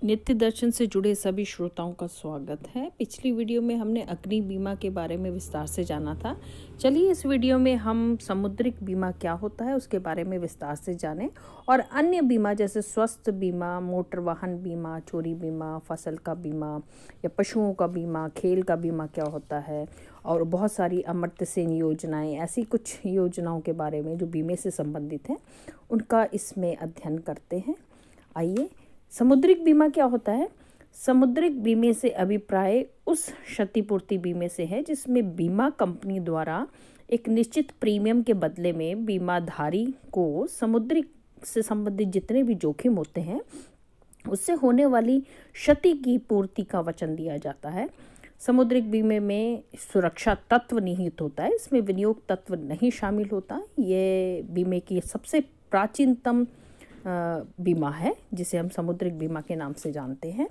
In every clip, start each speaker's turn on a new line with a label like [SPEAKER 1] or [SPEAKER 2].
[SPEAKER 1] नित्य दर्शन से जुड़े सभी श्रोताओं का स्वागत है। पिछली वीडियो में हमने अग्नि बीमा के बारे में विस्तार से जाना था। चलिए इस वीडियो में हम समुद्रिक बीमा क्या होता है उसके बारे में विस्तार से जानें और अन्य बीमा जैसे स्वास्थ्य बीमा, मोटर वाहन बीमा, चोरी बीमा, फसल का बीमा या पशुओं का बीमा, खेल का बीमा क्या होता है और बहुत सारी अमर्त्य सेन योजनाएं, ऐसी कुछ योजनाओं के बारे में जो बीमे से संबंधित हैं उनका इसमें अध्ययन करते हैं। आइए, समुद्रिक बीमा क्या होता है? समुद्रिक बीमे से अभिप्राय उस क्षतिपूर्ति बीमे से है जिसमें बीमा कंपनी द्वारा एक निश्चित प्रीमियम के बदले में बीमाधारी को समुद्रिक से संबंधित जितने भी जोखिम होते हैं उससे होने वाली क्षति की पूर्ति का वचन दिया जाता है। समुद्रिक बीमे में सुरक्षा तत्व निहित होता है, इसमें विनियोग तत्व नहीं शामिल होता। ये बीमे की सबसे प्राचीनतम बीमा है जिसे हम समुद्रिक बीमा के नाम से जानते हैं।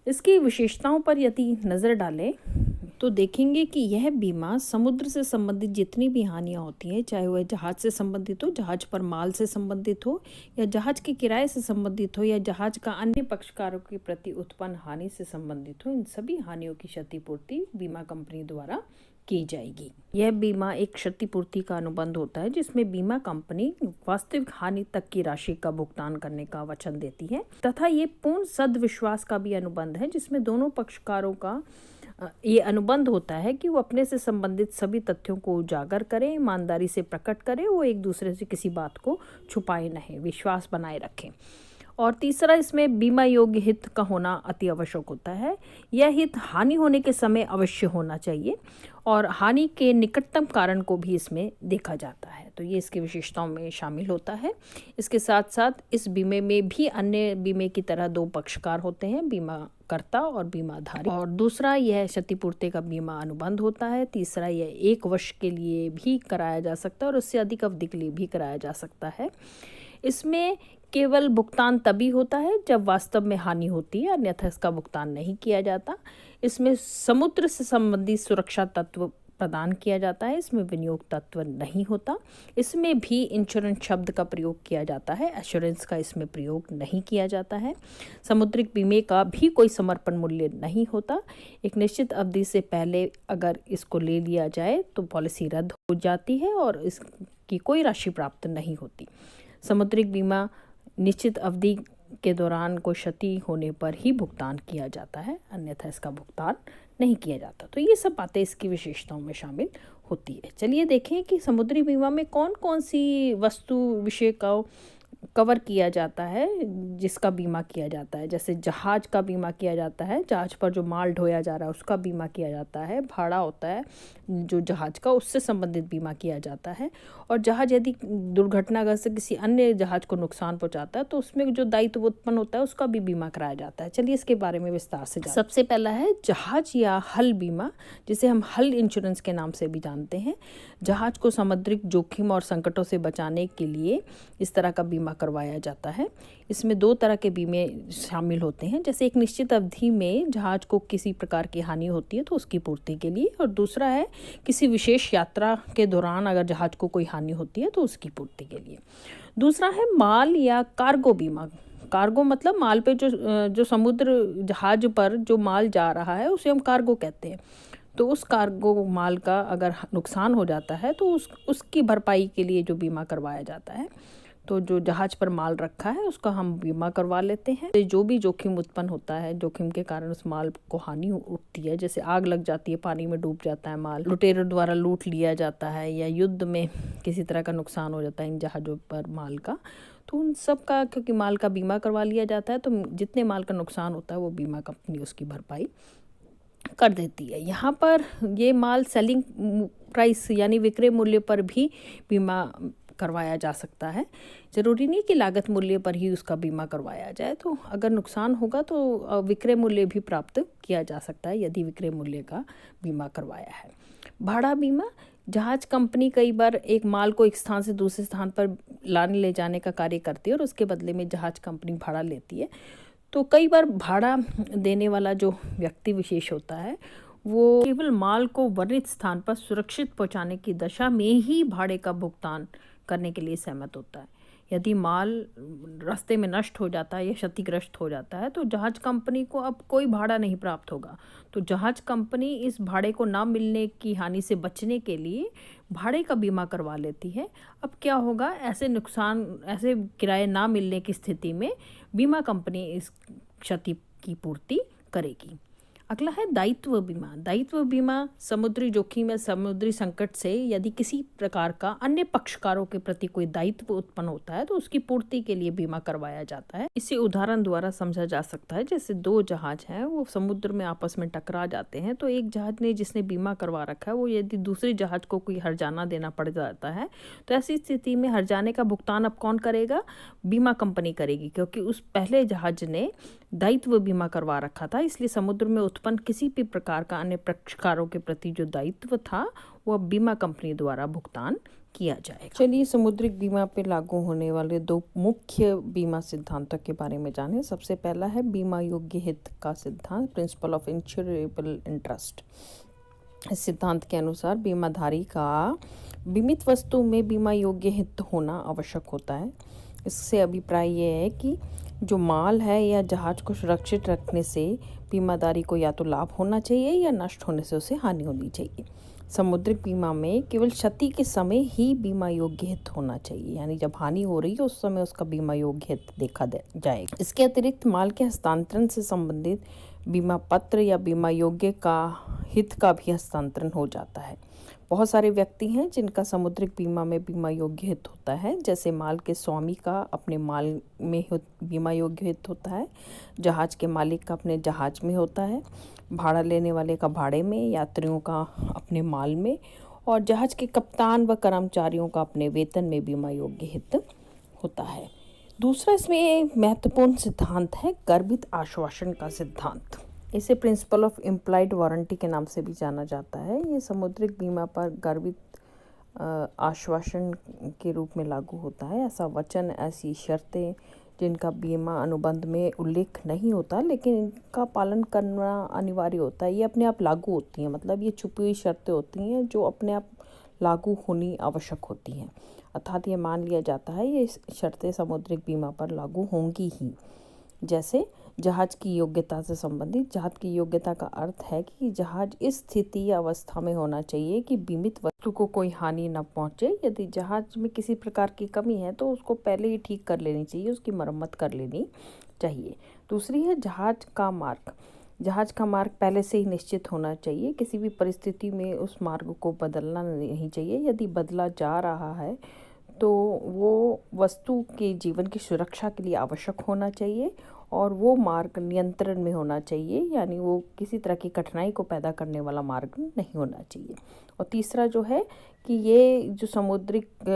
[SPEAKER 1] इसकी विशेषताओं पर यदि नज़र डालें तो देखेंगे कि यह बीमा समुद्र से संबंधित जितनी भी हानियां होती हैं, चाहे वह जहाज से संबंधित हो, जहाज पर माल से संबंधित हो या जहाज के किराए से संबंधित हो या जहाज का अन्य पक्षकारों के प्रति उत्पन्न हानि से संबंधित हो, इन सभी हानियों की क्षतिपूर्ति बीमा कंपनी द्वारा की जाएगी। यह बीमा एक क्षतिपूर्ति का अनुबंध होता है जिसमें बीमा कंपनी वास्तविक हानि तक की राशि का भुगतान करने का वचन देती है तथा ये पूर्ण सद्विश्वास का भी अनुबंध है जिसमें दोनों पक्षकारों का ये अनुबंध होता है कि वो अपने से संबंधित सभी तथ्यों को उजागर करें, ईमानदारी से प्रकट करें, वो एक दूसरे से किसी बात को छुपाए नहीं, विश्वास बनाए रखें। और तीसरा, इसमें बीमा योग्य हित का होना अति आवश्यक होता है। यह हित हानि होने के समय अवश्य होना चाहिए और हानि के निकटतम कारण को भी इसमें देखा जाता है, तो ये इसकी विशेषताओं में शामिल होता है। इसके साथ साथ इस बीमे में भी अन्य बीमे की तरह दो पक्षकार होते हैं, बीमाकर्ता और बीमाधारी। और दूसरा, यह क्षतिपूर्ति का बीमा अनुबंध होता है। तीसरा, यह 1 वर्ष के लिए भी कराया जा सकता है और उससे अधिक अवधि के लिए भी कराया जा सकता है। इसमें केवल भुगतान तभी होता है जब वास्तव में हानि होती है, अन्यथा इसका भुगतान नहीं किया जाता। इसमें समुद्र से संबंधित सुरक्षा तत्व प्रदान किया जाता है, इसमें विनियोग तत्व नहीं होता। इसमें भी इंश्योरेंस शब्द का प्रयोग किया जाता है, एश्योरेंस का इसमें प्रयोग नहीं किया जाता है। समुद्रिक बीमे का भी कोई समर्पण मूल्य नहीं होता। एक निश्चित अवधि से पहले अगर इसको ले लिया जाए तो पॉलिसी रद्द हो जाती है और इसकी कोई राशि प्राप्त नहीं होती। समुद्रिक बीमा निश्चित अवधि के दौरान कोई क्षति होने पर ही भुगतान किया जाता है, अन्यथा इसका भुगतान नहीं किया जाता। तो ये सब बातें इसकी विशेषताओं में शामिल होती है। चलिए देखें कि समुद्री बीमा में कौन कौन सी वस्तु विषय का कवर किया जाता है, जिसका बीमा किया जाता है। जैसे जहाज का बीमा किया जाता है, जहाज पर जो माल ढोया जा रहा है उसका बीमा किया जाता है। भाड़ा होता है जो जहाज का, उससे संबंधित बीमा किया जाता है। और जहाज यदि दुर्घटनाग्रस्त से किसी अन्य जहाज को नुकसान पहुंचाता है तो उसमें जो दायित्व उत्पन्न होता है उसका भी बीमा कराया जाता है। चलिए इसके बारे में विस्तार से जानते हैं। सबसे पहला है जहाज या हल बीमा, जिसे हम हल इंश्योरेंस के नाम से भी जानते हैं। जहाज को समुद्रिक जोखिम और संकटों से बचाने के लिए इस तरह का बीमा करवाया जाता है। इसमें 2 तरह के बीमे शामिल होते हैं, जैसे एक निश्चित अवधि में जहाज को किसी प्रकार की हानि होती है तो उसकी पूर्ति के लिए, और दूसरा है किसी विशेष यात्रा के दौरान अगर जहाज को कोई हानि होती है तो उसकी पूर्ति के लिए। दूसरा है माल या कार्गो बीमा। कार्गो मतलब माल पे जो समुद्र जहाज पर जो माल जा रहा है उसे हम कार्गो कहते हैं। तो उस कार्गो माल का अगर नुकसान हो जाता है तो उसकी भरपाई के लिए जो बीमा करवाया जाता है, तो जो जहाज पर माल रखा है उसका हम बीमा करवा लेते हैं। जो भी जोखिम उत्पन्न होता है, जोखिम के कारण उस माल को हानि उठती है, जैसे आग लग जाती है, पानी में डूब जाता है माल, लुटेरों द्वारा लूट लिया जाता है, या युद्ध में किसी तरह का नुकसान हो जाता है इन जहाज़ों पर माल का, तो उन सब का क्योंकि माल का बीमा करवा लिया जाता है तो जितने माल का नुकसान होता है वो बीमा कंपनी उसकी भरपाई कर देती है। यहाँ पर ये माल सेलिंग प्राइस यानी विक्रय मूल्य पर भी बीमा करवाया जा सकता है। ज़रूरी नहीं कि लागत मूल्य पर ही उसका बीमा करवाया जाए, तो अगर नुकसान होगा तो विक्रय मूल्य भी प्राप्त किया जा सकता है यदि विक्रय मूल्य का बीमा करवाया है। भाड़ा बीमा, जहाज कंपनी कई बार एक माल को एक स्थान से दूसरे स्थान पर लाने ले जाने का कार्य करती है और उसके बदले में जहाज कंपनी भाड़ा लेती है। तो कई बार भाड़ा देने वाला जो व्यक्ति विशेष होता है वो केवल माल को वर्णित स्थान पर सुरक्षित पहुंचाने की दशा में ही भाड़े का भुगतान करने के लिए सहमत होता है। यदि माल रास्ते में नष्ट हो जाता है या क्षतिग्रस्त हो जाता है तो जहाज कंपनी को अब कोई भाड़ा नहीं प्राप्त होगा। तो जहाज कंपनी इस भाड़े को ना मिलने की हानि से बचने के लिए भाड़े का बीमा करवा लेती है। अब क्या होगा, ऐसे नुकसान, ऐसे किराए ना मिलने की स्थिति में बीमा कंपनी इस क्षति की पूर्ति करेगी। अगला है दायित्व बीमा। दायित्व बीमा समुद्री जोखिम या समुद्री संकट से यदि किसी प्रकार का अन्य पक्षकारों के प्रति कोई दायित्व उत्पन्न होता है तो उसकी पूर्ति के लिए बीमा करवाया जाता है। इसे उदाहरण द्वारा समझा जा सकता है, जैसे दो जहाज हैं, वो समुद्र में आपस में टकरा जाते हैं, तो एक जहाज ने जिसने बीमा करवा रखा है वो यदि दूसरे जहाज को कोई हर्जाना देना पड़ जाता है तो ऐसी स्थिति में हर्जाने का भुगतान अब कौन करेगा? बीमा कंपनी करेगी, क्योंकि उस पहले जहाज ने दायित्व बीमा करवा रखा था। इसलिए समुद्र में उत्पन्न किसी भी प्रकार का अन्य पक्षकारों के प्रति जो दायित्व था वह बीमा कंपनी द्वारा भुगतान किया जाएगा। चलिए समुद्रिक बीमा पे लागू होने वाले दो मुख्य बीमा सिद्धांतों के बारे में जानें। सबसे पहला है बीमा योग्य हित का सिद्धांत, प्रिंसिपल ऑफ इंश्योरेबल इंटरेस्ट। इस सिद्धांत के अनुसार बीमाधारी का बीमित वस्तु में बीमा योग्य हित होना आवश्यक होता है। इससे अभिप्राय यह है कि जो माल है या जहाज को सुरक्षित रखने से बीमाधारी को या तो लाभ होना चाहिए या नष्ट होने से उसे हानि होनी चाहिए। समुद्रिक बीमा में केवल क्षति के समय ही बीमा योग्य हित होना चाहिए, यानी जब हानि हो रही है उस समय उसका बीमा योग्य हित देखा जाएगा। इसके अतिरिक्त माल के हस्तांतरण से संबंधित बीमा पत्र या बीमा योग्य का हित का भी हस्तांतरण हो जाता है। बहुत सारे व्यक्ति हैं जिनका समुद्रिक बीमा में बीमा योग्य हित होता है, जैसे माल के स्वामी का अपने माल में बीमा योग्य हित होता है, जहाज के मालिक का अपने जहाज में होता है, भाड़ा लेने वाले का भाड़े में, यात्रियों का अपने माल में, और जहाज के कप्तान व कर्मचारियों का अपने वेतन में बीमा योग्य हित होता है। दूसरा इसमें महत्वपूर्ण सिद्धांत है गर्भित आश्वासन का सिद्धांत। इसे प्रिंसिपल ऑफ इम्प्लाइड वारंटी के नाम से भी जाना जाता है। ये समुद्रिक बीमा पर गर्भित आश्वासन के रूप में लागू होता है। ऐसा वचन, ऐसी शर्तें जिनका बीमा अनुबंध में उल्लेख नहीं होता लेकिन इनका पालन करना अनिवार्य होता है, ये अपने आप लागू होती हैं। मतलब ये छुपी हुई शर्तें होती हैं जो अपने आप लागू होनी आवश्यक होती हैं। अर्थात ये मान लिया जाता है ये शर्तें समुद्रिक बीमा पर लागू होंगी ही। जैसे जहाज की योग्यता से संबंधित, जहाज की योग्यता का अर्थ है कि जहाज इस स्थिति या अवस्था में होना चाहिए कि बीमित वस्तु को कोई हानि न पहुंचे। यदि जहाज में किसी प्रकार की कमी है तो उसको पहले ही ठीक कर लेनी चाहिए, उसकी मरम्मत कर लेनी चाहिए। दूसरी है जहाज का मार्ग। जहाज का मार्ग पहले से ही निश्चित होना चाहिए, किसी भी परिस्थिति में उस मार्ग को बदलना नहीं चाहिए। यदि बदला जा रहा है तो वो वस्तु के जीवन की सुरक्षा के लिए आवश्यक होना चाहिए और वो मार्ग नियंत्रण में होना चाहिए, यानी वो किसी तरह की कठिनाई को पैदा करने वाला मार्ग नहीं होना चाहिए। और तीसरा जो है कि ये जो समुद्रिक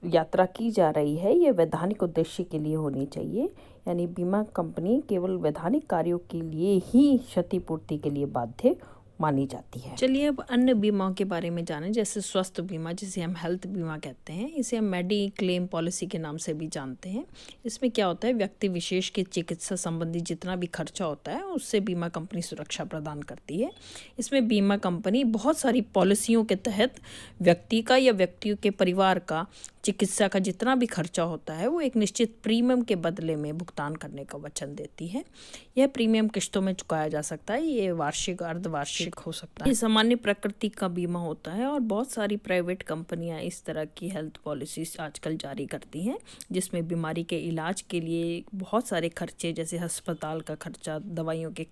[SPEAKER 1] यात्रा की जा रही है ये वैधानिक उद्देश्य के लिए होनी चाहिए, यानी बीमा कंपनी केवल वैधानिक कार्यों के लिए ही क्षतिपूर्ति के लिए बाध्य मानी जाती है। चलिए अब अन्य बीमाओं के बारे में जानें, जैसे स्वास्थ्य बीमा, जिसे हम हेल्थ बीमा कहते हैं। इसे हम मेडिक्लेम पॉलिसी के नाम से भी जानते हैं। इसमें क्या होता है, व्यक्ति विशेष की चिकित्सा संबंधी जितना भी खर्चा होता है उससे बीमा कंपनी सुरक्षा प्रदान करती है। इसमें बीमा कंपनी बहुत सारी पॉलिसियों के तहत व्यक्ति का या व्यक्तियों के परिवार का चिकित्सा का जितना भी खर्चा होता है वो एक निश्चित प्रीमियम के बदले में भुगतान करने का वचन देती है। यह प्रीमियम किस्तों में चुकाया जा सकता है, ये वार्षिक, अर्धवार्षिक हो सकता है। ये सामान्य प्रकृति का बीमा होता है और बहुत सारी प्राइवेट कंपनियां इस तरह की हेल्थ पॉलिसीज आजकल जारी करती हैं, जिसमें बीमारी के इलाज के लिए बहुत सारे खर्चे, जैसे अस्पताल का खर्चा, दवाइयों के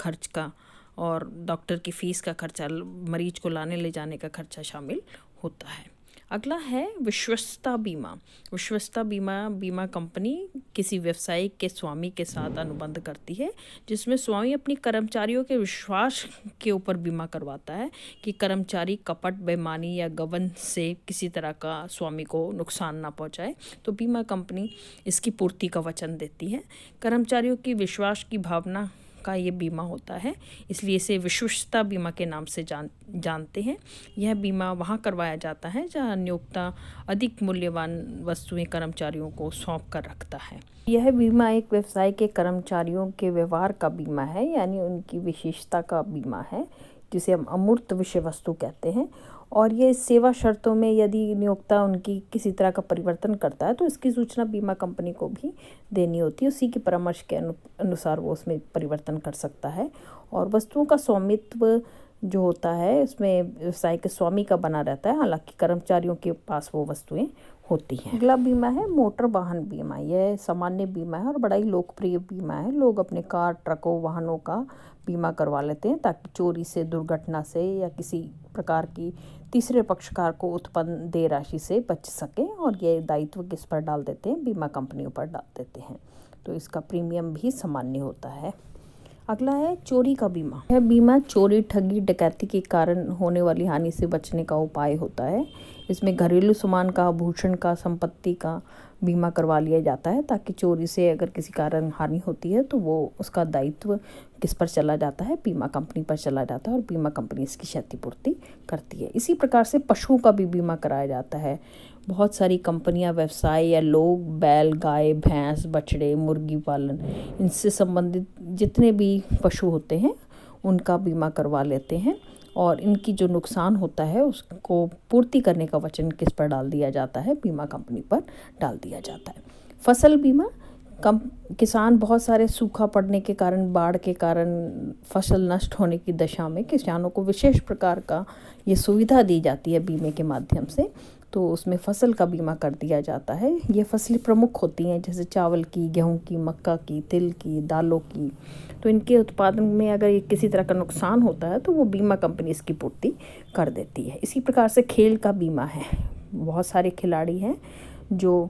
[SPEAKER 1] खर्च का और डॉक्टर की फीस का खर्चा, मरीज को लाने ले जाने का खर्चा शामिल होता है। अगला है विश्वस्तता बीमा। विश्वस्तता बीमा कंपनी किसी व्यवसायिक के स्वामी के साथ अनुबंध करती है, जिसमें स्वामी अपनी कर्मचारियों के विश्वास के ऊपर बीमा करवाता है कि कर्मचारी कपट, बेईमानी या गबन से किसी तरह का स्वामी को नुकसान ना पहुंचाए, तो बीमा कंपनी इसकी पूर्ति का वचन देती है। कर्मचारियों की विश्वास की भावना का ये बीमा होता है, इसलिए इसे विश्वस्तता बीमा के नाम से जानते हैं। यह बीमा वहाँ करवाया जाता है जहाँ नियोक्ता अधिक मूल्यवान वस्तुएं कर्मचारियों को सौंप कर रखता है। यह बीमा एक व्यवसाय के कर्मचारियों के व्यवहार का बीमा है, यानी उनकी विशेषता का बीमा है, जिसे हम अमूर्त विषय वस्तु कहते हैं। और ये सेवा शर्तों में यदि नियोक्ता उनकी किसी तरह का परिवर्तन करता है तो इसकी सूचना बीमा कंपनी को भी देनी होती है। उसी के परामर्श के अनुसार वो उसमें परिवर्तन कर सकता है। और वस्तुओं का स्वामित्व जो होता है इसमें व्यवसाय के स्वामी का बना रहता है, हालांकि कर्मचारियों के पास वो वस्तुएं होती हैं। अगला बीमा है मोटर वाहन बीमा। यह सामान्य बीमा है और बड़ा ही लोकप्रिय बीमा है। लोग अपने कार, ट्रकों, वाहनों का बीमा करवा लेते हैं ताकि चोरी से, दुर्घटना से या किसी प्रकार की तीसरे पक्षकार को उत्पन्न देय राशि से बच सके। और ये दायित्व किस पर डाल देते हैं? बीमा कंपनियों पर डाल देते हैं। तो इसका प्रीमियम भी सामान्य होता है। अगला है चोरी का बीमा। यह बीमा चोरी, ठगी, डकैती के कारण होने वाली हानि से बचने का उपाय होता है। इसमें घरेलू सामान का, आभूषण का, संपत्ति का बीमा करवा लिया जाता है ताकि चोरी से अगर किसी कारण हानि होती है तो वो उसका दायित्व किस पर चला जाता है? बीमा कंपनी पर चला जाता है और बीमा कंपनी इसकी क्षतिपूर्ति करती है। इसी प्रकार से पशुओं का भी बीमा कराया जाता है। बहुत सारी कंपनियां, व्यवसाय या लोग बैल, गाय, भैंस, बछड़े, मुर्गी पालन, इनसे संबंधित जितने भी पशु होते हैं उनका बीमा करवा लेते हैं और इनकी जो नुकसान होता है उसको पूर्ति करने का वचन किस पर डाल दिया जाता है? बीमा कंपनी पर डाल दिया जाता है। फसल बीमा। किसान बहुत सारे सूखा पड़ने के कारण, बाढ़ के कारण फसल नष्ट होने की दशा में किसानों को विशेष प्रकार का ये सुविधा दी जाती है बीमे के माध्यम से। तो उसमें फसल का बीमा कर दिया जाता है। ये फसलें प्रमुख होती हैं जैसे चावल की, गेहूं की, मक्का की, तिल की, दालों की। तो इनके उत्पादन में अगर ये किसी तरह का नुकसान होता है तो वो बीमा कंपनी इसकी पूर्ति कर देती है। इसी प्रकार से खेल का बीमा है। बहुत सारे खिलाड़ी हैं जो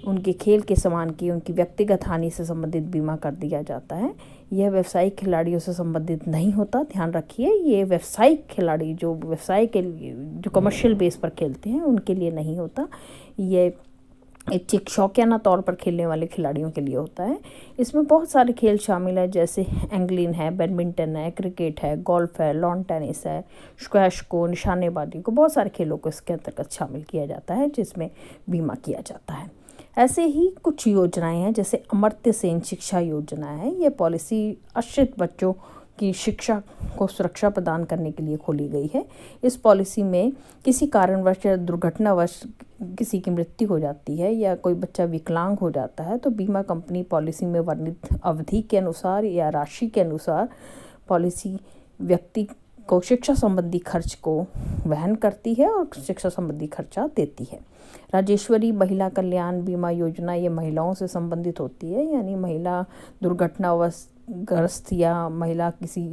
[SPEAKER 1] उनके खेल के सामान की, उनकी व्यक्तिगत हानि से संबंधित बीमा कर दिया जाता है। यह व्यवसायिक खिलाड़ियों से संबंधित नहीं होता, ध्यान रखिए। ये व्यावसायिक खिलाड़ी जो व्यवसाय के लिए, जो कमर्शियल बेस पर खेलते हैं उनके लिए नहीं होता। ये एक शौकियाना तौर पर खेलने वाले खिलाड़ियों के लिए होता है। इसमें बहुत सारे खेल शामिल है जैसे एंगलिन है, बैडमिंटन है, क्रिकेट है, गोल्फ है, लॉन टेनिस है, स्क्वैश को, निशानेबाजी को, बहुत सारे खेलों को इसके अंतर्गत शामिल किया जाता है जिसमें बीमा किया जाता है। ऐसे ही कुछ योजनाएं हैं जैसे अमर्त्य सेन शिक्षा योजना है। ये पॉलिसी आश्रित बच्चों की शिक्षा को सुरक्षा प्रदान करने के लिए खोली गई है। इस पॉलिसी में किसी कारणवश या दुर्घटनावश किसी की मृत्यु हो जाती है या कोई बच्चा विकलांग हो जाता है तो बीमा कंपनी पॉलिसी में वर्णित अवधि के अनुसार या राशि के अनुसार पॉलिसी व्यक्ति को शिक्षा संबंधी खर्च को वहन करती है और शिक्षा संबंधी खर्चा देती है। राजेश्वरी महिला कल्याण बीमा योजना ये महिलाओं से संबंधित होती है, यानी महिला दुर्घटनाग्रस्त या महिला किसी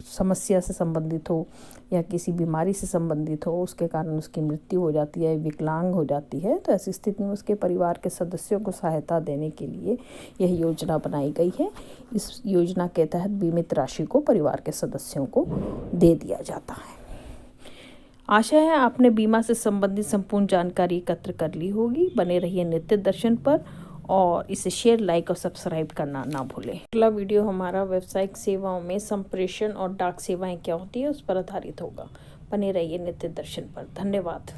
[SPEAKER 1] समस्या से संबंधित हो या किसी बीमारी से संबंधित हो, उसके कारण उसकी मृत्यु हो जाती है, विकलांग हो जाती है, तो ऐसी स्थिति में उसके परिवार के सदस्यों को सहायता देने के लिए यह योजना बनाई गई है। इस योजना के तहत बीमित राशि को परिवार के सदस्यों को दे दिया जाता है। आशा है आपने बीमा से संबंधित संपूर्ण जानकारी एकत्र कर ली होगी। बने रहिए नित्य दर्शन पर और इसे शेयर, लाइक और सब्सक्राइब करना ना भूलें। अगला वीडियो हमारा व्यावसायिक सेवाओं में संप्रेषण और डाक सेवाएं क्या होती है उस पर आधारित होगा। बने रहिए नित्य दर्शन पर। धन्यवाद।